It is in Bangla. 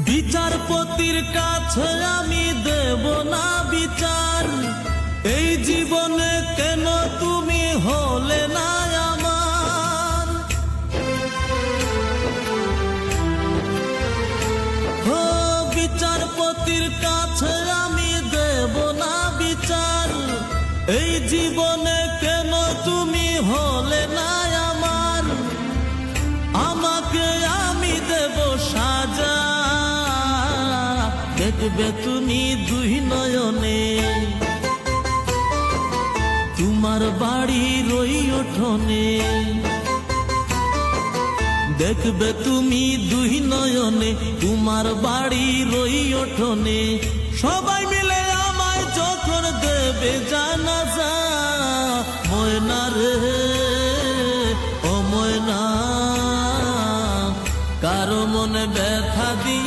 বিচারপতির কাছে আমি দেব না বিচার, এই জীবনে কেন তুমি হলে না আমার। ও বিচারপতির কাছে আমি দেব না বিচার, এই জীবনে কেন তুমি হলে না আমার। আমাকে আমি দেব সাজা, দেখবে তুমি দুই নয়নে, তোমার বাড়ির ওই উঠোনে। দেখবে তুমি দুই নয়নে, তোমার বাড়ির ওই উঠোনে। সবাই মিলে আমায় যখন দেবে জানাজা, ময়না রে ও ময়না, কারো মনে ব্যথা দিয়ে